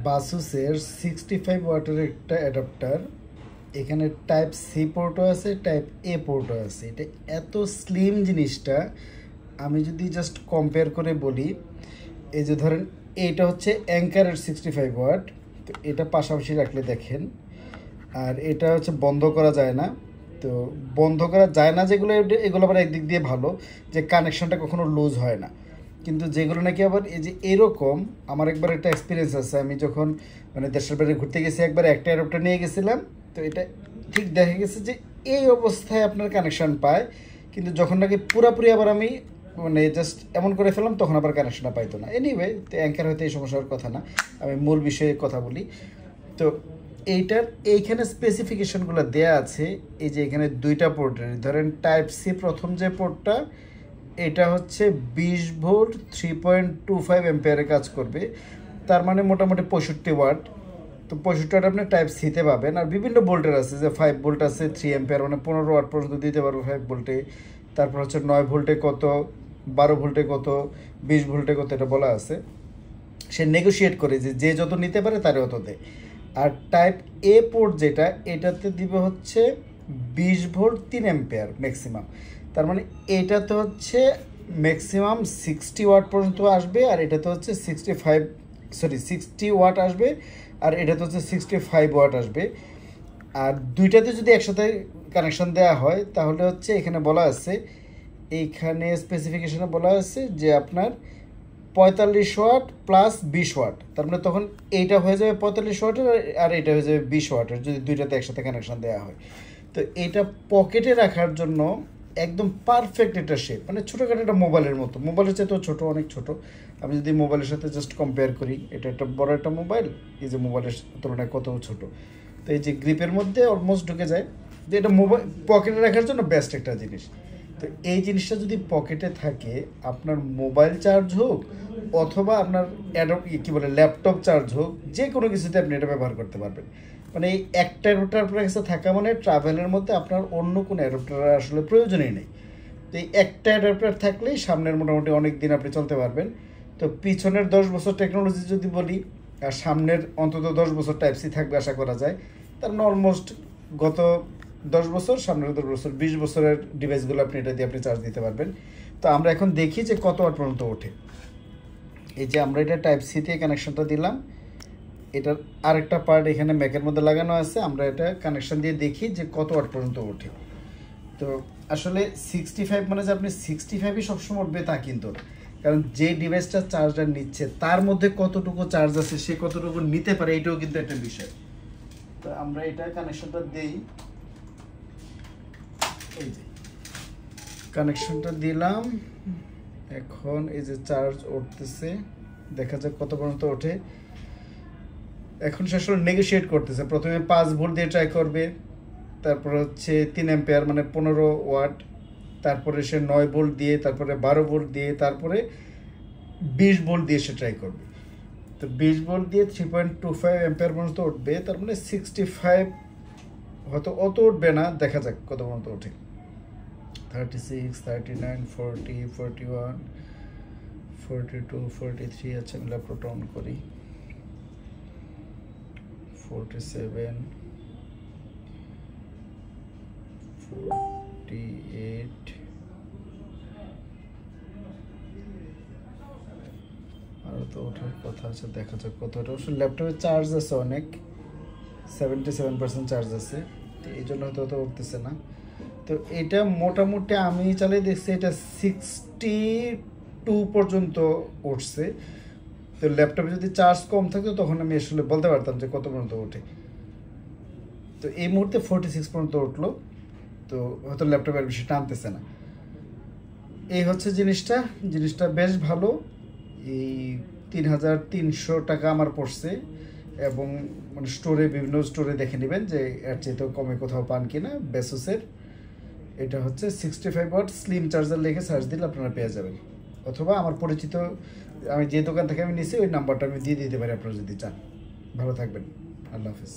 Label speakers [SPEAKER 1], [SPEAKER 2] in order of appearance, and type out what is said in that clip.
[SPEAKER 1] বাসুসের 65 ওয়াটের একটা অ্যাডাপ্টার। এখানে টাইপ সি পোর্টও আছে, টাইপ এ পোর্টও আছে। এটা এত স্লিম জিনিসটা, আমি যদি জাস্ট কম্পেয়ার করে বলি, এই যে ধরেন এইটা হচ্ছে অ্যাঙ্কারের 65 ওয়াট, তো এটা পাশাপাশি রাখলে দেখেন, আর এটা হচ্ছে বন্ধ করা যায় না। তো বন্ধ করা যায় না যেগুলো, এগুলো আবার একদিক দিয়ে ভালো যে কানেকশনটা কখনো লুজ হয় না। কিন্তু যেগুলো নাকি আবার এই যে এরকম, আমার একবার একটা এক্সপিরিয়েন্স আছে, আমি যখন মানে দেশের বাইরে ঘুরতে গেছি, একবার একটা অ্যাডাপ্টার নিয়ে গেছিলাম। তো এটা ঠিক দেখা গেছে যে এই অবস্থায় আপনার কানেকশান পায়, কিন্তু যখন নাকি পুরাপুরি আবার আমি মানে জাস্ট এমন করে ফেললাম, তখন আবার কানেকশনটা পাইতো না। এনিওয়ে, তো অ্যাঙ্কার হয়তো এই সমস্যার কথা না, আমি মূল বিষয়ে কথা বলি। তো এইটার এইখানে স্পেসিফিকেশনগুলো দেয়া আছে। এই যে এখানে দুইটা পোর্টের, ধরেন টাইপ সি প্রথম যে পোর্টটা, এটা হচ্ছে 20 ভোল্ট 3.25 এম্পিয়ারে কাজ করবে, তার মানে মোটামুটি 65 ওয়াট। তো 65 ওয়াট আপনি টাইপ সিতে পাবেন। আর বিভিন্ন ভোল্টের আছে, যে 5 ভোল্ট আছে 3 এম্পিয়ার, মানে 15 ওয়াট পর্যন্ত দিতে পারবো 5 ভোল্টে। তারপর হচ্ছে 9 ভোল্টে কত, 12 ভোল্টে কত, 20 ভোল্টে কত, এটা বলা আছে। সে নেগোশিয়েট করে যে যে যত নিতে পারে তারে অত দেয়। আর টাইপ এ পোর্ট যেটা, এটাতে দিবে হচ্ছে 20 ভোল্ট 3 এম্পিয়ার ম্যাক্সিমাম। তার মানে এটাতে হচ্ছে ম্যাক্সিমাম 60 ওয়াট পর্যন্ত আসবে, আর এটাতে হচ্ছে 60 ওয়াট আসবে, আর এটাতে হচ্ছে 65 ওয়াট আসবে। আর দুইটাতে যদি একসাথে কানেকশন দেওয়া হয়, তাহলে হচ্ছে এখানে বলা আছে, এইখানে স্পেসিফিকেশনে বলা আছে যে আপনার 45 ওয়াট প্লাস 20 ওয়াট। তার মানে তখন এইটা হয়ে যাবে 45 ওয়াটের, আর এটা হয়ে যাবে 20 ওয়াটের, যদি দুইটাতে একসাথে কানেকশন দেওয়া হয়। তো এটা পকেটে রাখার জন্য একদম পারফেক্ট একটা শেপ, মানে ছোটোখাটো একটা মোবাইলের মতো, মোবাইলের চেয়ে তো ছোটো, অনেক ছোট। আমি যদি মোবাইলের সাথে জাস্ট কম্পেয়ার করি, এটা একটা বড় একটা মোবাইল, এই যে মোবাইলের তুলনায় কত ছোট। তো এই যে গ্রিপের মধ্যে অলমোস্ট ঢুকে যায়, যে এটা মোবাইল পকেটে রাখার জন্য বেস্ট একটা জিনিস। তো এই জিনিসটা যদি পকেটে থাকে, আপনার মোবাইল চার্জ হোক অথবা আপনার কী বলে ল্যাপটপ চার্জ হোক, যে কোনো কিছুতে আপনি এটা ব্যবহার করতে পারবেন। মানে এই একটা অ্যাডাপ্টার আপনার কাছে থাকা মানে ট্রাভেলের মধ্যে আপনার অন্য কোনো অ্যাডাপ্টার আসলে প্রয়োজনই নেই। তো এই একটা অ্যাডাপ্টার থাকলেই সামনের মোটামুটি অনেক দিন আপনি চলতে পারবেন। তো পিছনের 10 বছর টেকনোলজি যদি বলি, আর সামনের অন্তত 10 বছর টাইপ সি থাকবে আশা করা যায়। তার মানে অলমোস্ট গত 10 বছর, সামনের 10 বছর, 20 বছরের ডিভাইসগুলো আপনি এটা দিয়ে আপনি চার্জ দিতে পারবেন। তো আমরা এখন দেখি যে কত ওয়াট পর্যন্ত ওঠে। এই যে আমরা এটা টাইপ সি দিয়ে কানেকশনটা দিলাম, এটার আরেকটা পার্ট এখানে ম্যাকের মধ্যে লাগানো আছে, আমরা এটা কানেকশন দিয়ে দেখি যে কত ওয়াট পর্যন্ত ওঠে। তো আসলে 65 মানে যে আপনি 65ই সবসময় উঠবে তা কিন্তু না, কারণ যে ডিভাইসটা চার্জার নিচ্ছে তার মধ্যে কতটুকু চার্জ আছে, সে কতটুকু নিতে পারে, এটাও কিন্তু একটা বিষয়। তো আমরা এটা কানেকশনটা দেই, এই যে কানেকশনটা দিলাম। এখন এই যে চার্জ উঠতেছে, দেখা যাক কত পর্যন্ত ওঠে। এখন সে আসলে নেগোশিয়েট করতেছে, প্রথমে 5 ভোল্ট দিয়ে ট্রাই করবে, তারপরে হচ্ছে 3 এম্পিয়ার মানে 15 ওয়াট, তারপরে সে 9 ভোল্ট দিয়ে, তারপরে 12 ভোল্ট দিয়ে, তারপরে 20 ভোল্ট দিয়ে সে ট্রাই করবে। তো 20 ভোল্ট দিয়ে 3.25 এম্পিয়ার পর্যন্ত উঠবে, তার মানে 65, হয়তো অত উঠবে না, দেখা যাক কত পর্যন্ত ওঠে। 36, 39, 40, 41, 42, 43, আচ্ছা আমি ল্যাপটপটা অন করি, 47, 48, আরও তো ওঠার কথা আছে, দেখা যাক কত ওটা। অবশ্য ল্যাপটপে চার্জ আছে অনেক, 77% চার্জ আছে, তো এই জন্য হয়তো অত উঠতেছে না। তো এটা মোটামুটি আমি চালিয়ে দেখছি, এটা 62 পর্যন্ত উঠছে। তো ল্যাপটপে যদি চার্জ কম থাকতো তখন আমি আসলে বলতে পারতাম যে কত পর্যন্ত ওঠে। তো এই মুহূর্তে 46 পর্যন্ত উঠলো, তো হয়তো ল্যাপটপের বেশি টানতেছে না। এই হচ্ছে জিনিসটা বেশ ভালো। এই 3300 টাকা আমার পড়ছে, এবং মানে বিভিন্ন স্টোরে দেখে নেবেন যে এর চেয়ে কমে কোথাও পান কিনা। বেসোসের এটা হচ্ছে 65 ওয়াট স্লিম চার্জার, লিখে সার্চ দিলে আপনারা পেয়ে যাবেন, অথবা আমার পরিচিত আমি যে দোকান থেকে আমি নিয়েছি ওই নাম্বারটা আমি দিয়ে দিতে পারি আপনারা যদি চান। ভালো থাকবেন, আল্লাহ হাফিজ।